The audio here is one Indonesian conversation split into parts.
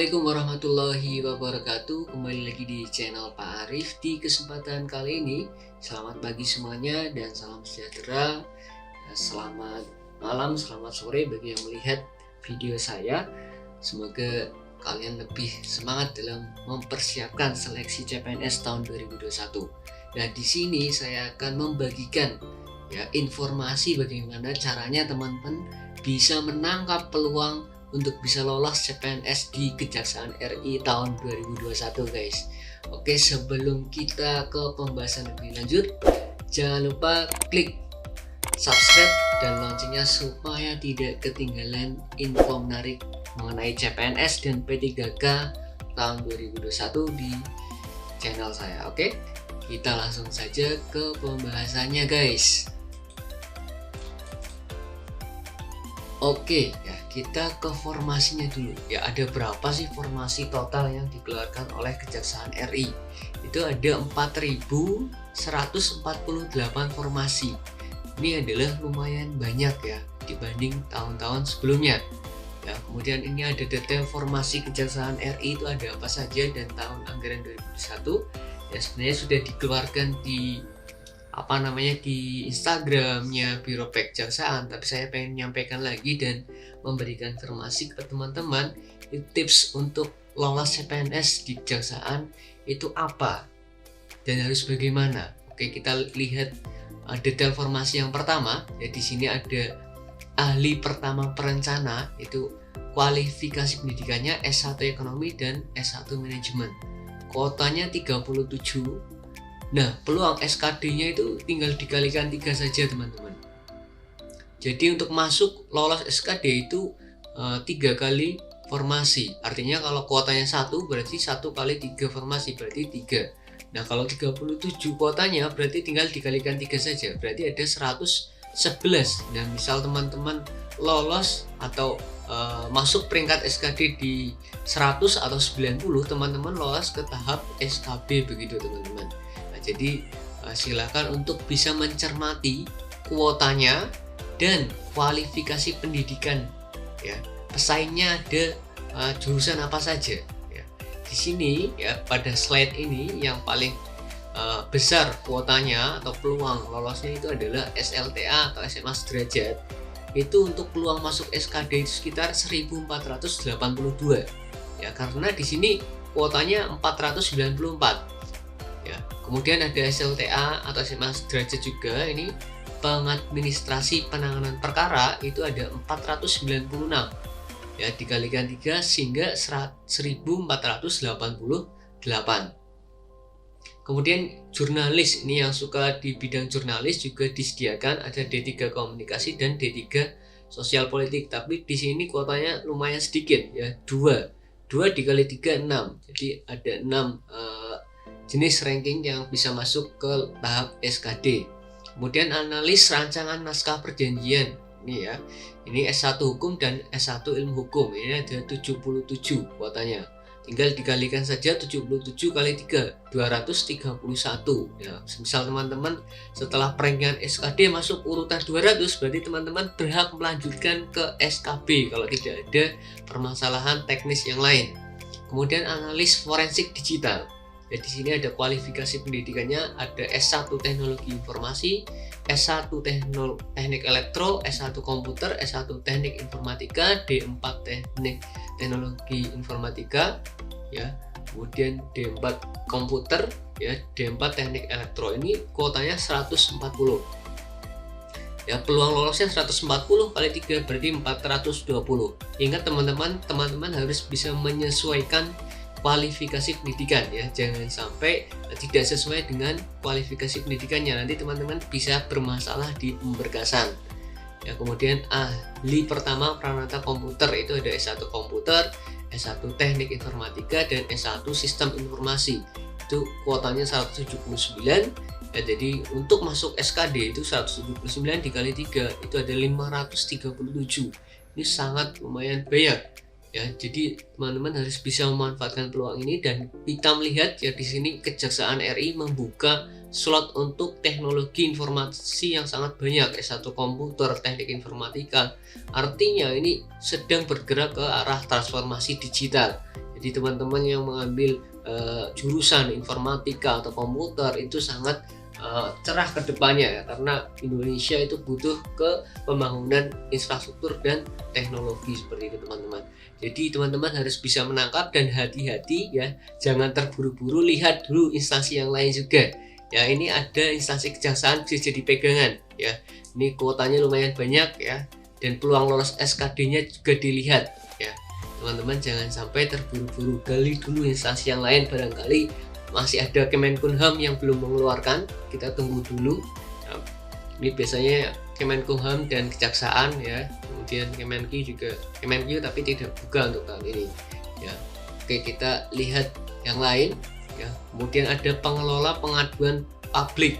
Assalamualaikum warahmatullahi wabarakatuh. Kembali lagi di channel Pak Arif. Di kesempatan kali ini, selamat pagi semuanya dan salam sejahtera. Selamat malam, selamat sore bagi yang melihat video saya. Semoga kalian lebih semangat dalam mempersiapkan seleksi CPNS tahun 2021. Nah, di sini saya akan membagikan informasi bagaimana caranya teman-teman bisa menangkap peluang untuk bisa lolos CPNS di Kejaksaan RI tahun 2021 guys. Oke, sebelum kita ke pembahasan lebih lanjut, jangan lupa klik subscribe dan loncengnya supaya tidak ketinggalan info menarik mengenai CPNS dan P3K tahun 2021 di channel saya. Oke, kita langsung saja ke pembahasannya guys. Oke, ya kita ke formasinya dulu. Ya, ada berapa sih formasi total yang dikeluarkan oleh Kejaksaan RI? Itu ada 4.148 formasi. Ini adalah lumayan banyak ya dibanding tahun-tahun sebelumnya. Ya, kemudian ini ada detail formasi Kejaksaan RI itu ada apa saja dan tahun anggaran 2021. Ya, sebenarnya sudah dikeluarkan di di Instagramnya Biro Kejaksaan, tapi saya pengen menyampaikan lagi dan memberikan informasi kepada teman-teman tips untuk lolos CPNS di Kejaksaan itu apa dan harus bagaimana. Oke, kita lihat detail formasi yang pertama. Ya, di sini ada ahli pertama perencana, itu kualifikasi pendidikannya S1 Ekonomi dan S1 Manajemen. Kuotanya 37. Nah, peluang SKD-nya itu tinggal dikalikan 3 saja teman-teman. Jadi untuk masuk lolos SKD itu 3 kali formasi. Artinya kalau kuotanya 1 berarti 1 kali 3 formasi berarti 3. Nah, kalau 37 kuotanya berarti tinggal dikalikan 3 saja. Berarti ada 111. Nah, misal teman-teman lolos atau masuk peringkat SKD di 100 atau 90, teman-teman lolos ke tahap SKB begitu teman-teman. Jadi silakan untuk bisa mencermati kuotanya dan kualifikasi pendidikan. Ya, pesaingnya ada jurusan apa saja. Ya, di sini ya pada slide ini yang paling besar kuotanya atau peluang lolosnya itu adalah SLTA atau SMA sederajat. Itu untuk peluang masuk SKD itu sekitar 1482. Ya, karena di sini kuotanya 494. Ya, kemudian ada SLTA atau SMA sederajat juga, ini pengadministrasi penanganan perkara itu ada 496. Ya, dikalikan 3 sehingga 1488. Kemudian jurnalis, ini yang suka di bidang jurnalis juga disediakan, ada D3 Komunikasi dan D3 Sosial Politik, tapi di sini kuotanya lumayan sedikit ya, 2 dikali 3 6. Jadi ada 6 jenis ranking yang bisa masuk ke tahap SKD. Kemudian analis rancangan naskah perjanjian, ini ya, ini S1 hukum dan S1 ilmu hukum, ini ada 77 kuotanya. Tinggal dikalikan saja 77 kali 3, 231 ya. Misal teman-teman setelah peringkat SKD masuk urutan 200, berarti teman-teman berhak melanjutkan ke SKB kalau tidak ada permasalahan teknis yang lain. Kemudian analis forensik digital. Ya, di sini ada kualifikasi pendidikannya, ada S1 Teknologi Informasi, S1 Teknik Elektro, S1 Komputer, S1 Teknik Informatika, D4 Teknologi Informatika, ya. Kemudian D4 Komputer, ya, D4 Teknik Elektro. Ini kuotanya 140. Ya, peluang lolosnya 140 kali 3 berarti 420. Ingat teman-teman harus bisa menyesuaikan kualifikasi pendidikan ya, jangan sampai tidak sesuai dengan kualifikasi pendidikannya, nanti teman-teman bisa bermasalah di pemberkasan. Ya, kemudian ahli pertama peranata komputer itu ada S1 Komputer, S1 Teknik Informatika dan S1 Sistem Informasi. Itu kuotanya 179. Ya, jadi untuk masuk SKD itu 179 dikali 3 itu ada 537. Ini sangat lumayan banyak. ya. Jadi teman-teman harus bisa memanfaatkan peluang ini, dan kita melihat ya di sini Kejaksaan RI membuka slot untuk teknologi informasi yang sangat banyak, S1 komputer, teknik informatika. Artinya ini sedang bergerak ke arah transformasi digital. Jadi teman-teman yang mengambil jurusan informatika atau komputer itu sangat cerah ke depannya ya, karena Indonesia itu butuh ke pembangunan infrastruktur dan teknologi seperti itu teman-teman. Jadi teman-teman harus bisa menangkap dan hati-hati ya, jangan terburu-buru, lihat dulu instansi yang lain juga ya. Ini ada instansi kejaksaan bisa jadi pegangan ya, ini kuotanya lumayan banyak ya, dan peluang lolos SKD-nya juga dilihat ya. Teman-teman jangan sampai terburu-buru, gali dulu instansi yang lain, barangkali masih ada Kemenkumham yang belum mengeluarkan, kita tunggu dulu. Nah, ini biasanya Kemenkumham dan Kejaksaan ya, kemudian Kemenkyu juga, Kemenkyu tapi tidak buka untuk tahun ini ya. Oke, kita lihat yang lain ya. Kemudian ada pengelola pengaduan publik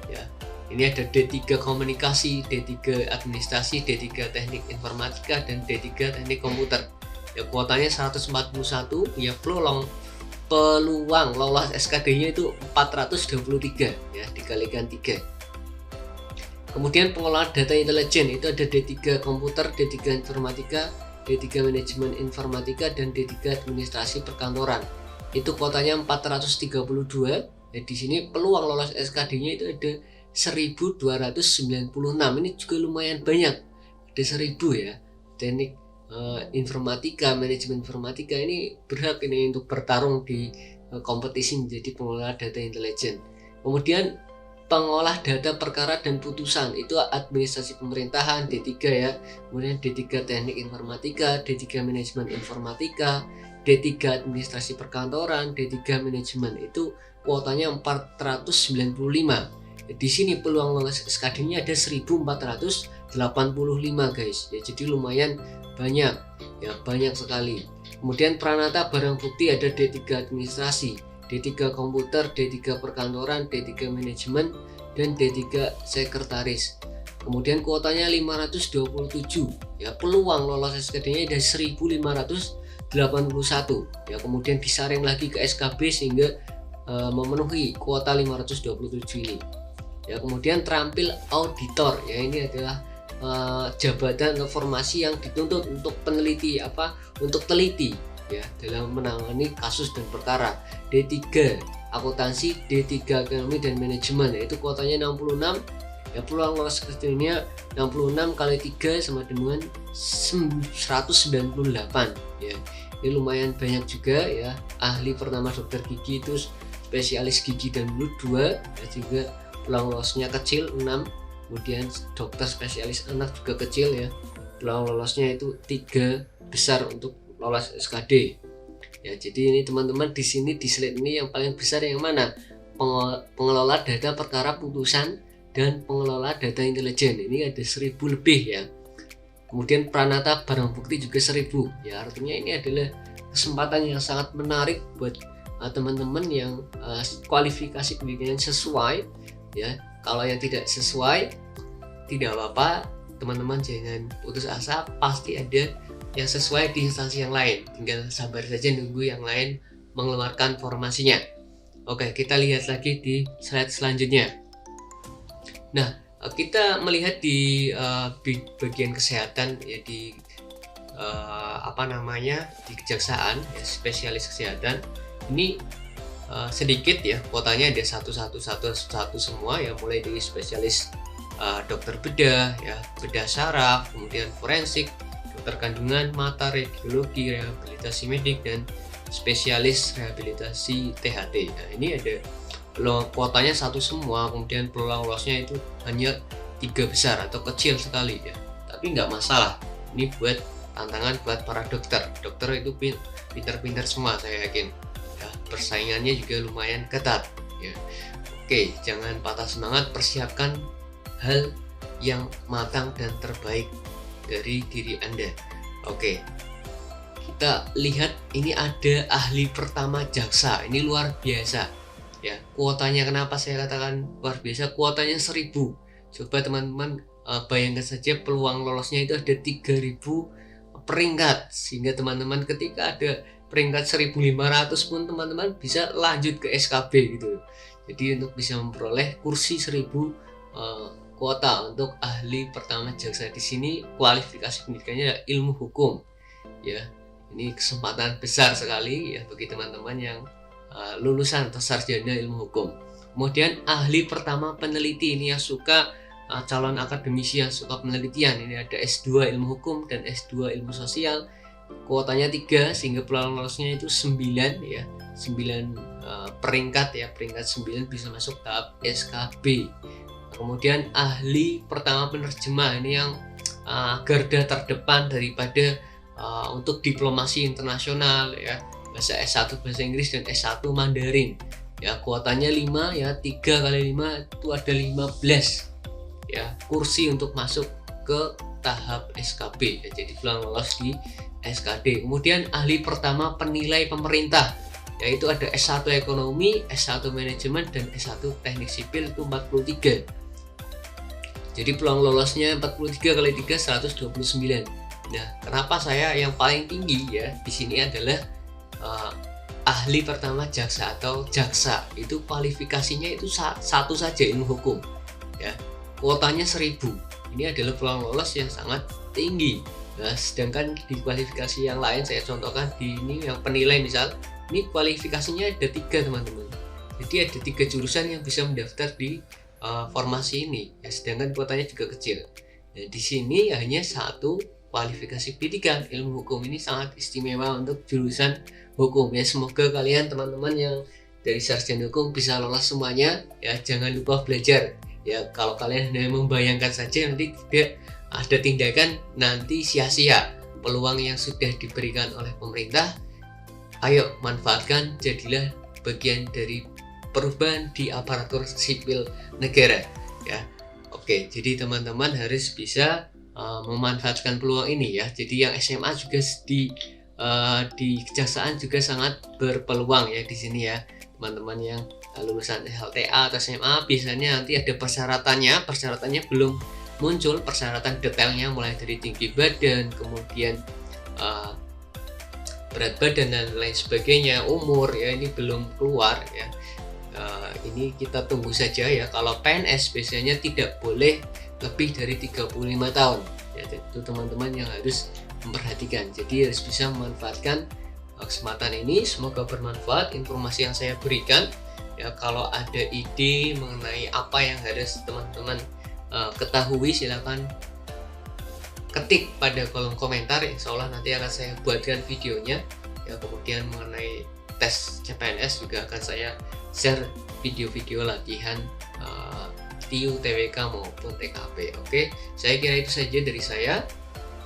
ya. Ini ada D3 komunikasi, D3 administrasi, D3 teknik informatika, dan D3 teknik komputer ya. Kuotanya 141 ya. Peluang lolos SKD-nya itu 423 ya, dikalikan 3. Kemudian pengelola data intelijen itu ada D3 komputer, D3 informatika, D3 manajemen informatika, dan D3 administrasi perkantoran. Itu kuotanya 432 ya. Di sini peluang lolos SKD-nya itu ada 1296. Ini juga lumayan banyak, ada 1000 ya. Teknik informatika, manajemen informatika ini berhak ini untuk bertarung di kompetisi menjadi pengelola data intelijen. Kemudian pengolah data perkara dan putusan itu administrasi pemerintahan, D3 ya. Kemudian D3 teknik informatika, D3 manajemen informatika, D3 administrasi perkantoran, D3 manajemen, itu kuotanya 495. Di sini peluang lolos SKD-nya ada 1485 guys ya, jadi lumayan banyak ya, banyak sekali. Kemudian Pranata barang bukti ada D3 administrasi, D3 komputer, D3 perkantoran, D3 manajemen, dan D3 sekretaris. Kemudian kuotanya 527 ya, peluang lolos SKD-nya ada 1581 ya. Kemudian disaring lagi ke SKB sehingga memenuhi kuota 527 ini ya. Kemudian terampil auditor ya, ini adalah jabatan atau formasi yang dituntut untuk peneliti untuk teliti ya dalam menangani kasus dan perkara. D3 akuntansi, D3 ekonomi dan manajemen, yaitu kuotanya 66 ya. Peluang lolos SKD-nya 66 kali 3 sama dengan 198 ya. Ini lumayan banyak juga ya. Ahli pertama dokter gigi itu spesialis gigi dan mulut 2 ya, juga peluang lolosnya kecil 6. Kemudian dokter spesialis anak juga kecil ya, peluang lolosnya itu 3 besar untuk lolos SKD ya. Jadi ini teman-teman, di sini di slide ini yang paling besar yang mana? Pengelola data perkara putusan dan pengelola data intelijen, ini ada 1000 lebih ya. Kemudian Pranata barang bukti juga 1000 ya. Artinya ini adalah kesempatan yang sangat menarik buat teman-teman yang kualifikasi pendidikan sesuai ya. Kalau yang tidak sesuai, tidak apa-apa, teman-teman jangan putus asa, pasti ada yang sesuai di instansi yang lain. Tinggal sabar saja nunggu yang lain mengeluarkan formasinya. Oke, kita lihat lagi di slide selanjutnya. Nah, kita melihat di bagian kesehatan ya, di di kejaksaan ya, spesialis kesehatan ini sedikit ya, kuotanya ada satu semua ya, mulai dari spesialis dokter bedah ya, bedah saraf, kemudian forensik, dokter kandungan, mata, radiologi, rehabilitasi medik, dan spesialis rehabilitasi THT. Nah, ini ada kuotanya satu semua, kemudian peluang lolosnya itu hanya 3 besar atau kecil sekali ya, tapi nggak masalah. Ini buat tantangan buat para dokter itu pintar-pintar semua, saya yakin ya. Persaingannya juga lumayan ketat ya. Oke, jangan patah semangat, persiapkan hal yang matang dan terbaik dari diri Anda. Oke, kita lihat ini ada ahli pertama jaksa, ini luar biasa ya. Kuotanya, kenapa saya katakan luar biasa, kuotanya 1000. Coba teman-teman bayangkan saja, peluang lolosnya itu ada 3000 peringkat, sehingga teman-teman ketika ada peringkat 1500 pun teman-teman bisa lanjut ke SKB gitu. Jadi untuk bisa memperoleh kursi 1000 kuota untuk ahli pertama jaksa. Di sini kualifikasi pendidikannya adalah ilmu hukum ya. Ini kesempatan besar sekali ya bagi teman-teman yang lulusan atau sarjana ilmu hukum. Kemudian ahli pertama peneliti, ini yang suka calon akademisi yang suka penelitian. Ini ada S2 ilmu hukum dan S2 ilmu sosial. Kuotanya 3 sehingga peluang lolosnya itu 9 ya. 9 peringkat ya, peringkat 9 bisa masuk tahap SKB. Kemudian ahli pertama penerjemah, ini yang garda terdepan daripada untuk diplomasi internasional ya, bahasa S1 bahasa Inggris dan S1 Mandarin ya. Kuotanya 5 ya, 3 kali 5 itu ada 15 ya kursi untuk masuk ke tahap SKB ya, jadi peluang lolos di SKD. Kemudian ahli pertama penilai pemerintah, yaitu ada S1 ekonomi, S1 manajemen dan S1 teknik sipil, itu 43. Jadi peluang lolosnya 43 kali 3 129. Nah, kenapa saya yang paling tinggi ya di sini adalah ahli pertama jaksa atau jaksa, itu kualifikasinya itu satu saja ilmu hukum ya. Kuotanya 1000. Ini adalah peluang lolos yang sangat tinggi. Nah, sedangkan di kualifikasi yang lain saya contohkan di ini yang penilai misal, ini kualifikasinya ada 3 teman-teman. Jadi ada 3 jurusan yang bisa mendaftar di formasi ini ya, sedangkan kuotanya juga kecil. Nah, di sini hanya 1 kualifikasi pendidikan. Ilmu hukum ini sangat istimewa untuk jurusan hukum ya. Semoga kalian teman-teman yang dari sarjana hukum bisa lolos semuanya ya. Jangan lupa belajar ya. Kalau kalian hanya membayangkan saja, nanti tidak ada tindakan, nanti sia-sia peluang yang sudah diberikan oleh pemerintah. Ayo manfaatkan, jadilah bagian dari perubahan di aparatur sipil negara ya. Oke, jadi teman-teman harus bisa memanfaatkan peluang ini ya. Jadi yang SMA juga di kejaksaan juga sangat berpeluang ya di sini ya. Teman-teman yang lulusan LTA atau SMA biasanya nanti ada persyaratannya belum muncul, persyaratan detailnya mulai dari tinggi badan, kemudian berat badan dan lain sebagainya, umur ya, ini belum keluar ya. Ini kita tunggu saja ya. Kalau PNS biasanya tidak boleh lebih dari 35 tahun ya, itu teman-teman yang harus memperhatikan. Jadi harus bisa memanfaatkan kesempatan ini. Semoga bermanfaat informasi yang saya berikan ya. Kalau ada ide mengenai apa yang harus teman-teman ketahui, silakan ketik pada kolom komentar, insya Allah nanti akan saya buatkan videonya ya. Kemudian mengenai tes CPNS juga akan saya share video-video latihan TIU, TWK maupun TKP. Oke, saya kira itu saja dari saya.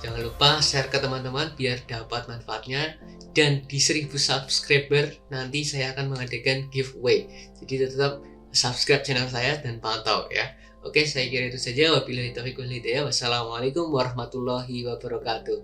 Jangan lupa share ke teman-teman biar dapat manfaatnya. Dan di 1000 subscriber nanti saya akan mengadakan giveaway. Jadi tetap subscribe channel saya dan pantau ya. Oke, saya kira itu saja. Wabillahi taufiq wal hidayah. Wassalamualaikum warahmatullahi wabarakatuh.